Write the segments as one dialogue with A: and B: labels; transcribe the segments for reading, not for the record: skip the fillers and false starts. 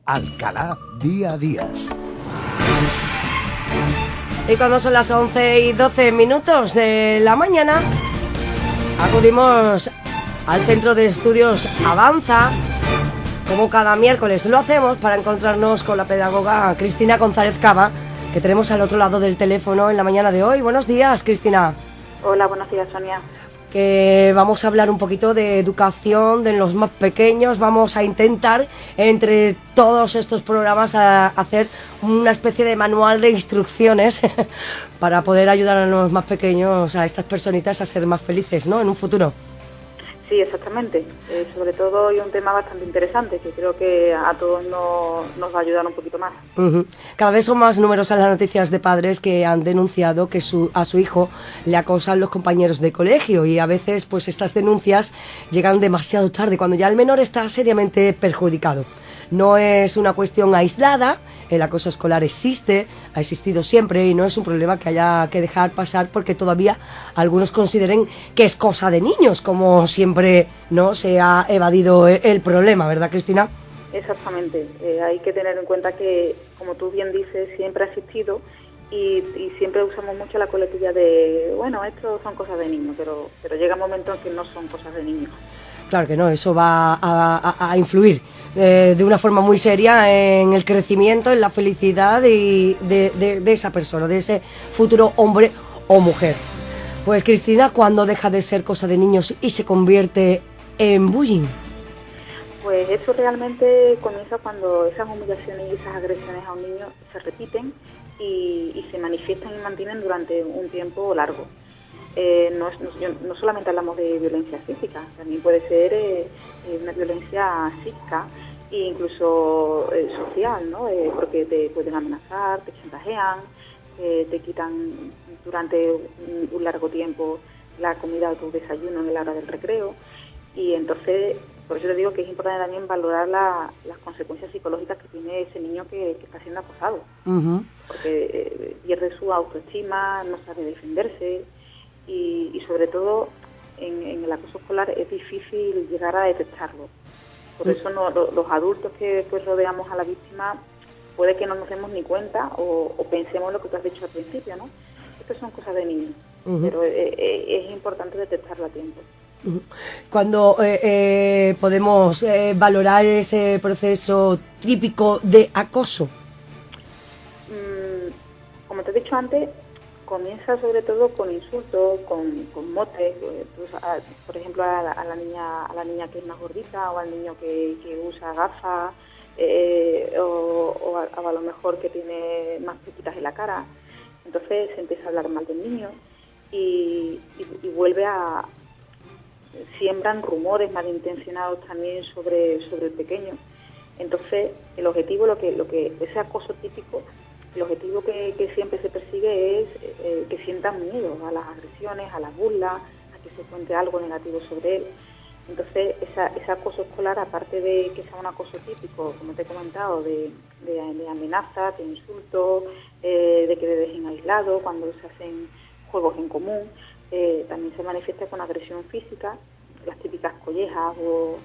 A: Alcalá Día a Día.
B: Y cuando son las 11:12 de la mañana, acudimos al Centro de Estudios Avanza. Como cada miércoles lo hacemos para encontrarnos con la pedagoga Cristina González Cava, que tenemos al otro lado del teléfono en la mañana de hoy. Buenos días, Cristina.
C: Hola, buenos días, Sonia.
B: Que vamos a hablar un poquito de educación de los más pequeños. Vamos a intentar, entre todos estos programas, a hacer una especie de manual de instrucciones para poder ayudar a los más pequeños, a estas personitas, a ser más felices, ¿no?, en un futuro.
C: Sí, exactamente. Sobre todo hoy un tema bastante interesante que creo que a todos nos va a ayudar un poquito más.
B: Cada vez son más numerosas las noticias de padres que han denunciado que a su hijo le acosan los compañeros de colegio, y a veces pues estas denuncias llegan demasiado tarde, cuando ya el menor está seriamente perjudicado. No es una cuestión aislada, el acoso escolar existe, ha existido siempre, y no es un problema que haya que dejar pasar porque todavía algunos consideren que es cosa de niños, como siempre no se ha evadido el problema, ¿verdad, Cristina?
C: Exactamente. Hay que tener en cuenta que, como tú bien dices, siempre ha existido y siempre usamos mucho la coletilla de, bueno, esto son cosas de niños, pero llega un momento en que no son cosas de niños.
B: Claro que no, eso va a influir de una forma muy seria en el crecimiento, en la felicidad de esa persona, de ese futuro hombre o mujer. Pues, Cristina, ¿cuándo deja de ser cosa de niños y se convierte en bullying?
C: Pues eso realmente comienza cuando esas humillaciones y esas agresiones a un niño se repiten y se manifiestan y mantienen durante un tiempo largo. No solamente hablamos de violencia física, también puede ser una violencia psíquica e incluso social, ¿no? Porque te pueden amenazar, te chantajean, te quitan durante un largo tiempo la comida o tu desayuno en la hora del recreo, y entonces por eso te digo que es importante también valorar las consecuencias psicológicas que tiene ese niño que está siendo acosado, porque pierde su autoestima, no sabe defenderse. Y sobre todo en el acoso escolar es difícil llegar a detectarlo. Por eso los adultos que pues rodeamos a la víctima puede que no nos demos ni cuenta o pensemos lo que tú has dicho al principio, ¿no? Estas son cosas de niños, pero es importante detectarlo a tiempo.
B: Cuando podemos valorar ese proceso típico de acoso.
C: Como te he dicho antes, comienza sobre todo con insultos, con motes, pues, por ejemplo a la niña que es más gordita, o al niño que usa gafas, o a lo mejor que tiene más pequitas en la cara. Entonces se empieza a hablar mal del niño y vuelve a siembran rumores malintencionados también sobre el pequeño. Entonces el objetivo, lo que ese acoso típico, el objetivo que siempre se persigue es que sientan miedo a las agresiones, a las burlas, a que se cuente algo negativo sobre él. Entonces, ese acoso escolar, aparte de que sea un acoso típico, como te he comentado, de amenazas, de insultos, de que te dejen aislado cuando se hacen juegos en común, también se manifiesta con agresión física, las típicas collejas o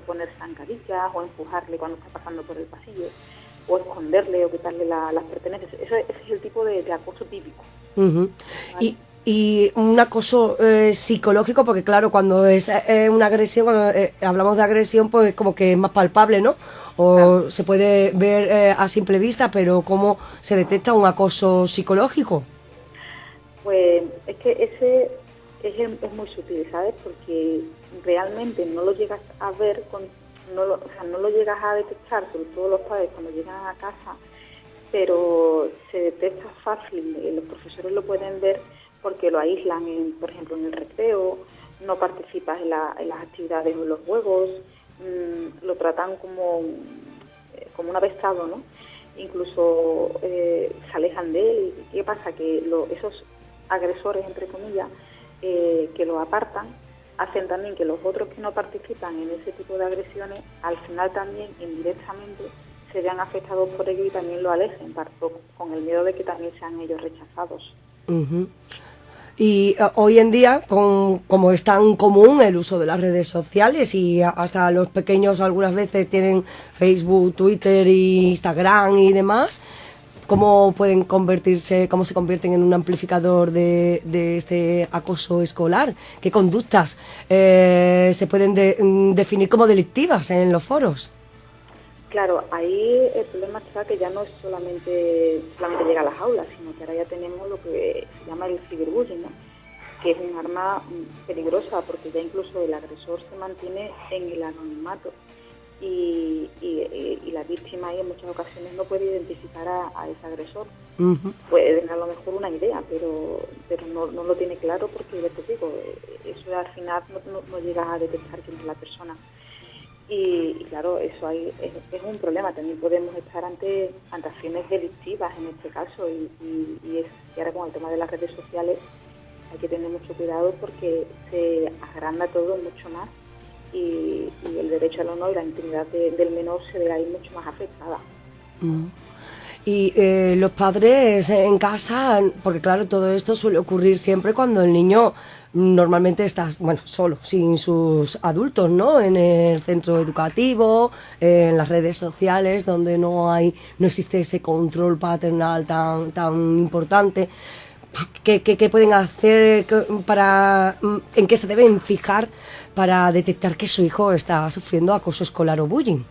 C: poner zancadillas o empujarle cuando está pasando por el pasillo, o esconderle o quitarle las pertenencias. Ese es el tipo de acoso típico. ¿Vale?
B: Y un acoso psicológico, porque claro, cuando es una agresión, cuando hablamos de agresión, pues como que es más palpable, ¿no? O claro, se puede ver a simple vista, pero ¿cómo se detecta un acoso psicológico?
C: Pues es que ese es muy sutil, ¿sabes? Porque realmente no lo llegas a ver, no lo llegas a detectar, sobre todo los padres cuando llegan a casa, pero se detecta fácil, los profesores lo pueden ver porque lo aíslan, por ejemplo, en el recreo, no participas en las actividades o en los juegos, lo tratan como un avestado, ¿no? Incluso se alejan de él. ¿Y qué pasa? Que esos agresores, entre comillas, que lo apartan, hacen también que los otros que no participan en ese tipo de agresiones, al final también, indirectamente, se vean afectados por ello y también lo alejen, con el miedo de que también sean ellos rechazados.
B: Y hoy en día, como es tan común el uso de las redes sociales y hasta los pequeños algunas veces tienen Facebook, Twitter, Instagram y demás, ¿cómo pueden convertirse, cómo se convierten en un amplificador de este acoso escolar? ¿Qué conductas se pueden definir como delictivas en los foros?
C: Claro, ahí el problema está que ya no es solamente llega a las aulas, sino que ahora ya tenemos lo que se llama el ciberbullying, ¿no? Que es un arma peligrosa porque ya incluso el agresor se mantiene en el anonimato y la víctima ahí en muchas ocasiones no puede identificar a ese agresor.
B: Uh-huh.
C: Puede tener a lo mejor una idea, pero no lo tiene claro porque, ya te digo, eso al final no llegas a detectar quién es la persona. Y claro, eso es un problema. También podemos estar ante acciones delictivas en este caso y ahora con el tema de las redes sociales hay que tener mucho cuidado porque se agranda todo mucho más y el derecho al honor y la intimidad del menor se ve ahí mucho más afectada.
B: Y los padres en casa, porque claro, todo esto suele ocurrir siempre cuando el niño normalmente está, solo, sin sus adultos, ¿no? En el centro educativo, en las redes sociales, donde no existe ese control paternal tan importante. ¿Qué pueden hacer en qué se deben fijar para detectar que su hijo está sufriendo acoso escolar o bullying?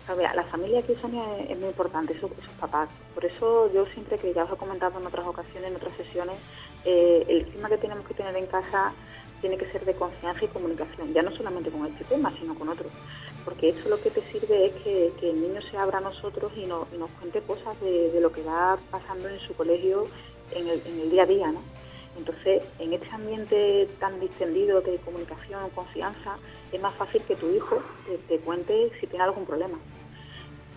C: La familia aquí, Sonia, es muy importante, esos papás. Por eso yo siempre, que ya os he comentado en otras ocasiones, en otras sesiones, el clima que tenemos que tener en casa tiene que ser de confianza y comunicación, ya no solamente con este tema, sino con otros. Porque eso lo que te sirve es que el niño se abra a nosotros y nos cuente cosas de lo que va pasando en su colegio en el día a día, ¿no? Entonces, en este ambiente tan distendido de comunicación, confianza, es más fácil que tu hijo te cuente si tiene algún problema.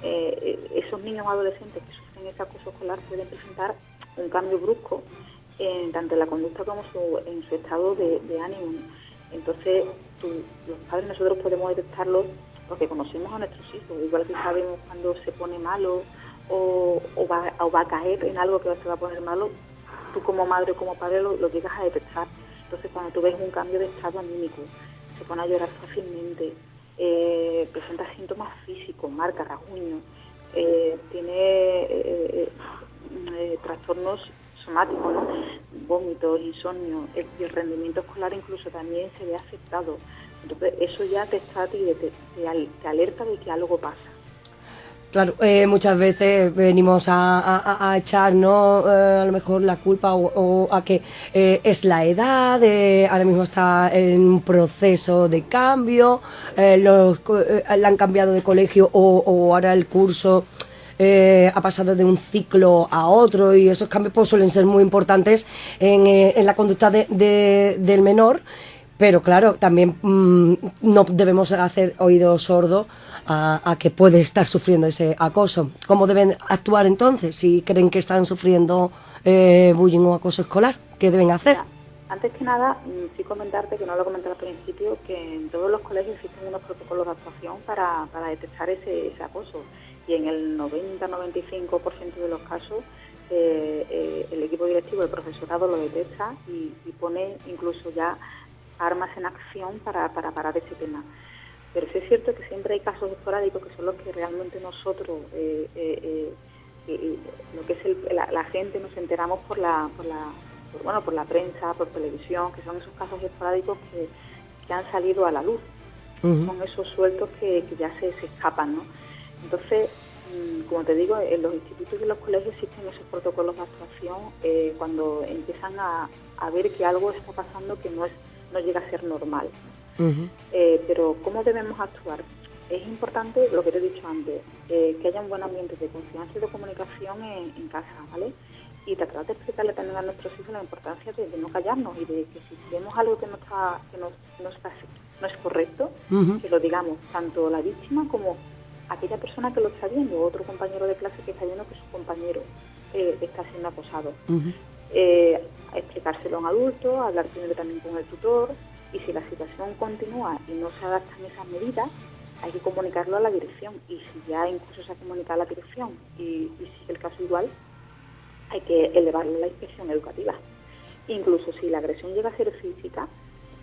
C: Esos niños adolescentes que sufren este acoso escolar pueden presentar un cambio brusco tanto en la conducta como en su estado de ánimo. Entonces, los padres, nosotros podemos detectarlos porque conocemos a nuestros hijos, igual que sabemos cuando se pone malo o va a caer en algo que se va a poner malo. Tú como madre o como padre lo llegas a detectar. Entonces, cuando tú ves un cambio de estado anímico, se pone a llorar fácilmente, presenta síntomas físicos, marcas, rasguños, tiene trastornos somáticos, ¿no? Vómitos, insomnio, el rendimiento escolar incluso también se ve afectado. Entonces, eso ya te está te alerta de que algo pasa.
B: Claro, muchas veces venimos a echarnos a lo mejor la culpa o a que es la edad, ahora mismo está en un proceso de cambio, le han cambiado de colegio o ahora el curso ha pasado de un ciclo a otro y esos cambios pues, suelen ser muy importantes en la conducta del menor, pero claro, también no debemos hacer oídos sordos a que puede estar sufriendo ese acoso. ¿Cómo deben actuar entonces si creen que están sufriendo bullying o acoso escolar? ¿Qué deben hacer?
C: Antes que nada, sí comentarte, que no lo comenté al principio, que en todos los colegios existen unos protocolos de actuación para detectar ese acoso. Y en el 90-95% de los casos el equipo directivo, el profesorado lo detecta y pone incluso ya armas en acción para parar ese tema. Pero sí es cierto que siempre hay casos esporádicos que son los que realmente nosotros, lo que es la gente, nos enteramos por la prensa, por televisión, que son esos casos esporádicos que han salido a la luz. Uh-huh. Son esos sueltos que ya se escapan, ¿no? Entonces, como te digo, en los institutos y en los colegios existen esos protocolos de actuación cuando empiezan a ver que algo está pasando que no llega a ser normal. Uh-huh. Pero ¿cómo debemos actuar? Es importante, lo que te he dicho antes, que haya un buen ambiente de confianza y de comunicación en casa, ¿vale? Y tratar de explicarle también a nuestros hijos la importancia de no callarnos y de que si vemos algo que no es correcto, uh-huh, que lo digamos, tanto la víctima como aquella persona que lo está viendo, otro compañero de clase que está viendo que su compañero está siendo acosado. Uh-huh. Explicárselo a un adulto, hablar primero también con el tutor, y si la situación continúa y no se adaptan esas medidas, hay que comunicarlo a la dirección, y si ya incluso se ha comunicado a la dirección y sigue el caso igual, hay que elevarlo a la inspección educativa. Incluso si la agresión llega a ser física,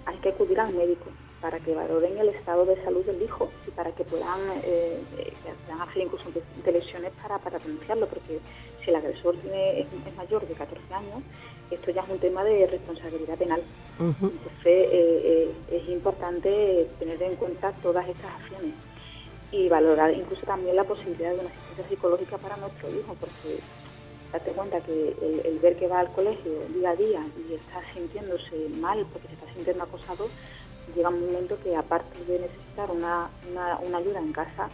C: hay que acudir al médico para que valoren el estado de salud del hijo y para que puedan hacer incluso de lesiones para denunciarlo, porque si el agresor es mayor de 14 años, esto ya es un tema de responsabilidad penal. Entonces es importante tener en cuenta todas estas acciones y valorar incluso también la posibilidad de una asistencia psicológica para nuestro hijo, porque date cuenta que el ver que va al colegio día a día y está sintiéndose mal porque se está sintiendo acosado, llega un momento que aparte de necesitar una ayuda en casa,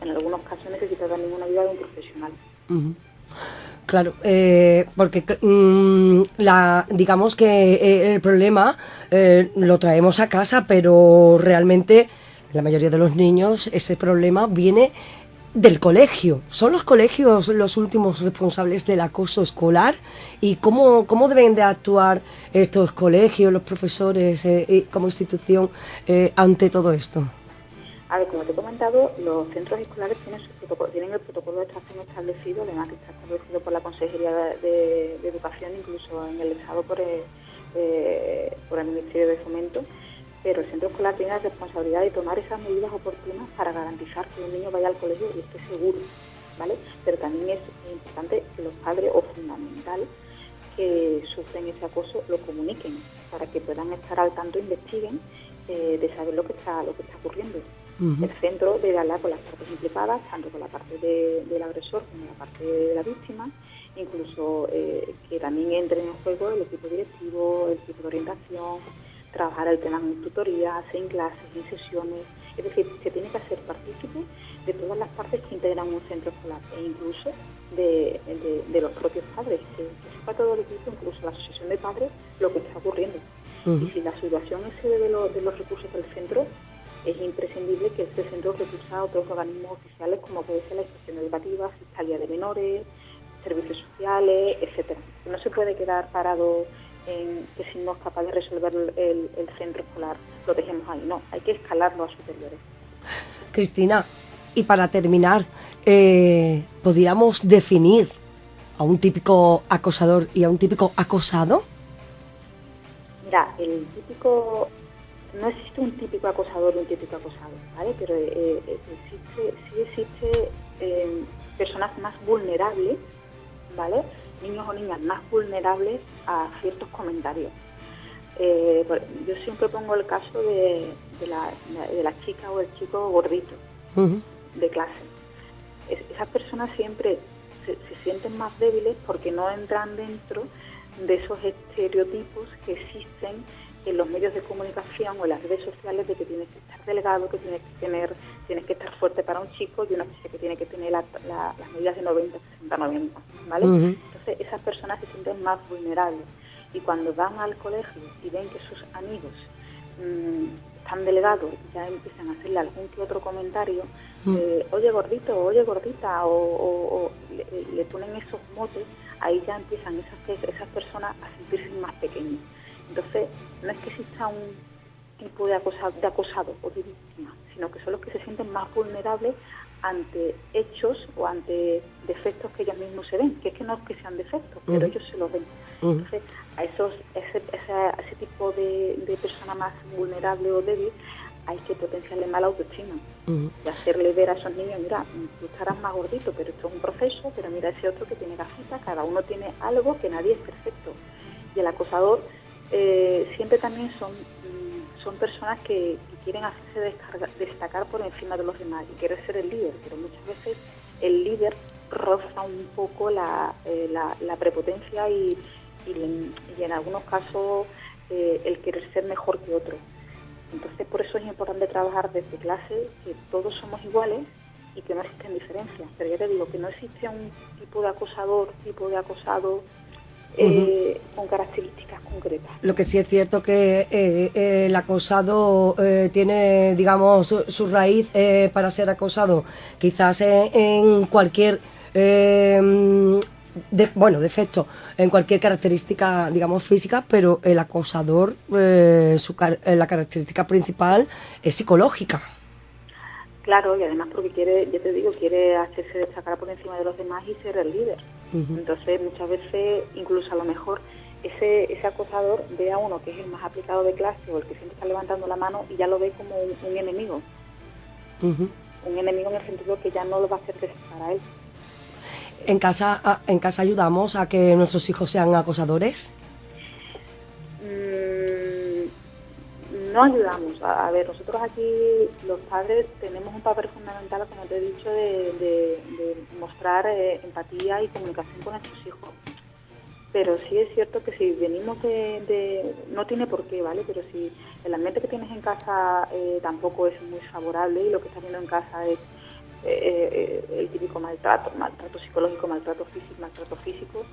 C: en algunos casos necesita también una ayuda de un profesional.
B: Claro, porque digamos que el problema lo traemos a casa, pero realmente la mayoría de los niños ese problema viene del colegio. ¿Son los colegios los últimos responsables del acoso escolar? ¿Y cómo deben de actuar estos colegios, los profesores como institución ante todo esto?
C: A ver, como te he comentado, los centros escolares tienen el protocolo de actuación establecido, además que está establecido por la Consejería de Educación, incluso en el Estado por el Ministerio de Fomento, pero el centro escolar tiene la responsabilidad de tomar esas medidas oportunas para garantizar que un niño vaya al colegio y esté seguro, ¿vale? Pero también es importante que los padres, o fundamental, que sufren ese acoso, lo comuniquen para que puedan estar al tanto, investiguen, de saber lo que está ocurriendo. El centro debe hablar con las partes implicadas, tanto con la parte del agresor como la parte de la víctima, incluso que también entre en juego el equipo directivo, el equipo de orientación, trabajar el tema en tutorías, en clases, en sesiones. Es decir, se tiene que hacer partícipe de todas las partes que integran un centro escolar e incluso de los propios padres, que sepa todo el equipo, incluso la asociación de padres, lo que está ocurriendo. Y si la situación excede de los recursos del centro, es imprescindible que este centro recursa a otros organismos oficiales como puede ser la Inspección Educativa, Fiscalía de Menores, Servicios Sociales, etcétera. No se puede quedar parado en que si no es capaz de resolver el centro escolar, lo dejemos ahí. No, hay que escalarlo a superiores.
B: Cristina, y para terminar, ¿podríamos definir a un típico acosador y a un típico acosado?
C: Mira, no existe un típico acosador y un típico acosado, ¿vale? Pero existe personas más vulnerables, ¿vale? Niños o niñas más vulnerables a ciertos comentarios. Yo siempre pongo el caso de la chica o el chico gordito de clase. Esas personas siempre se sienten más débiles porque no entran dentro de esos estereotipos que existen en los medios de comunicación o en las redes sociales, de que tienes que estar delgado, que tienes que estar fuerte para un chico, y una chica que tiene que tener las medidas de 90, 60, 90, ¿vale? Entonces esas personas se sienten más vulnerables, y cuando van al colegio y ven que sus amigos están delgados, ya empiezan a hacerle algún que otro comentario, oye gordito, oye gordita, o le ponen esos motes, ahí ya empiezan esas personas a sentirse más pequeñas. Entonces, no es que exista un tipo de acosado o de víctima, sino que son los que se sienten más vulnerables ante hechos o ante defectos que ellos mismos se ven, que es que no es que sean defectos, pero ellos se los ven. Entonces, a ese tipo de persona más vulnerable o débil hay que potenciarle más la autoestima y hacerle ver a esos niños, mira, tú estarás más gordito, pero esto es un proceso, pero mira ese otro que tiene gafitas, cada uno tiene algo, que nadie es perfecto. Y el acosador siempre también son personas que quieren hacerse destacar por encima de los demás y quieren ser el líder, pero muchas veces el líder roza un poco la prepotencia y en algunos casos el querer ser mejor que otro. Entonces, por eso es importante trabajar desde clase, que todos somos iguales y que no existen diferencias. Pero ya te digo que no existe un tipo de acosador, con características concretas.
B: Lo que sí es cierto que el acosado tiene, digamos, su raíz para ser acosado, quizás en cualquier defecto, en cualquier característica, digamos, física, pero el acosador, la característica principal es psicológica.
C: Claro, y además porque quiere hacerse destacar por encima de los demás y ser el líder. Entonces, muchas veces, incluso a lo mejor, ese acosador ve a uno que es el más aplicado de clase o el que siempre está levantando la mano y ya lo ve como un enemigo.
B: Ujú.
C: Un enemigo en el sentido que ya no lo va a hacer crecer para él.
B: En casa ayudamos a que nuestros hijos sean acosadores.
C: No ayudamos. A ver, nosotros aquí los padres tenemos un papel fundamental, como te he dicho, de mostrar empatía y comunicación con nuestros hijos. Pero sí es cierto que si venimos no tiene por qué, ¿vale? Pero si el ambiente que tienes en casa tampoco es muy favorable y lo que estás viendo en casa es el típico maltrato psicológico, maltrato físico,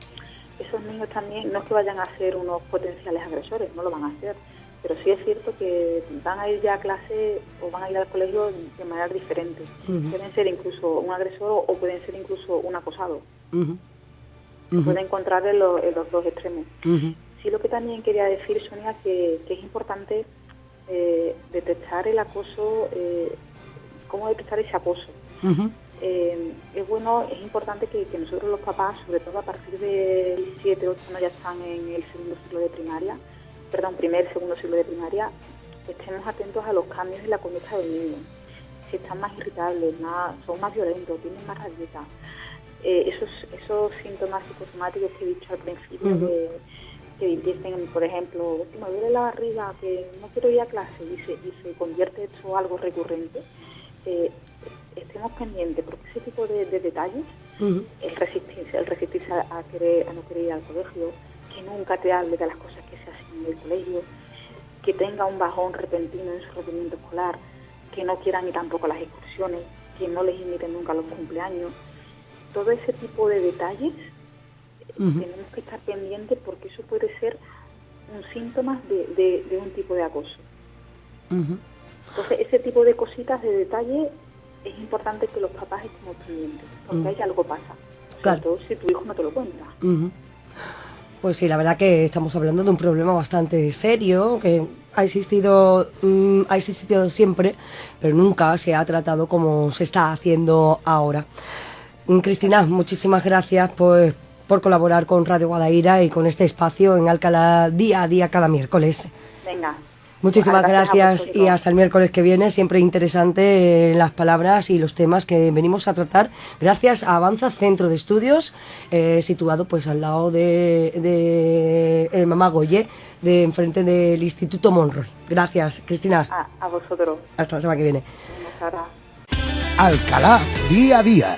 C: esos niños también no es que vayan a ser unos potenciales agresores, no lo van a hacer, pero sí es cierto que van a ir ya a clase o van a ir al colegio de manera diferente. Pueden ser incluso un agresor o pueden ser incluso un acosado. Pueden encontrar en los dos extremos. Sí, lo que también quería decir, Sonia, que es importante detectar el acoso, cómo detectar ese acoso. Es bueno, es importante que nosotros los papás, sobre todo a partir de 7, 8 años ya están en el segundo ciclo de primaria, estemos atentos a los cambios en la conducta del niño. Si están más irritables, son más violentos, tienen más rabieta. Esos síntomas psicosomáticos que he dicho al principio, que empiecen, por ejemplo, me duele la barriga, que no quiero ir a clase y se convierte esto en algo recurrente, estemos pendientes, porque ese tipo de detalles, el resistirse a no querer ir al colegio, que nunca te hable de las cosas que se hacen en el colegio, que tenga un bajón repentino en su rendimiento escolar, que no quieran ir tampoco a las excursiones, que no les inviten nunca a los cumpleaños, todo ese tipo de detalles tenemos que estar pendientes porque eso puede ser un síntoma de un tipo de acoso. Entonces, ese tipo de cositas, de detalle, es importante que los papás estemos pendientes, porque ahí algo pasa. Sobre todo si tu hijo no te lo cuenta.
B: Pues sí, la verdad que estamos hablando de un problema bastante serio, que ha existido siempre, pero nunca se ha tratado como se está haciendo ahora. Cristina, muchísimas gracias por colaborar con Radio Guadaira y con este espacio en Alcalá día a día cada miércoles.
C: Venga.
B: Muchísimas gracias y hasta el miércoles que viene. Siempre interesante las palabras y los temas que venimos a tratar. Gracias a Avanza Centro de Estudios, situado pues al lado de Mamá Goye, de enfrente del Instituto Monroy. Gracias, Cristina.
C: A vosotros.
B: Hasta la semana que viene.
C: Vamos ahora.
A: Alcalá día a día.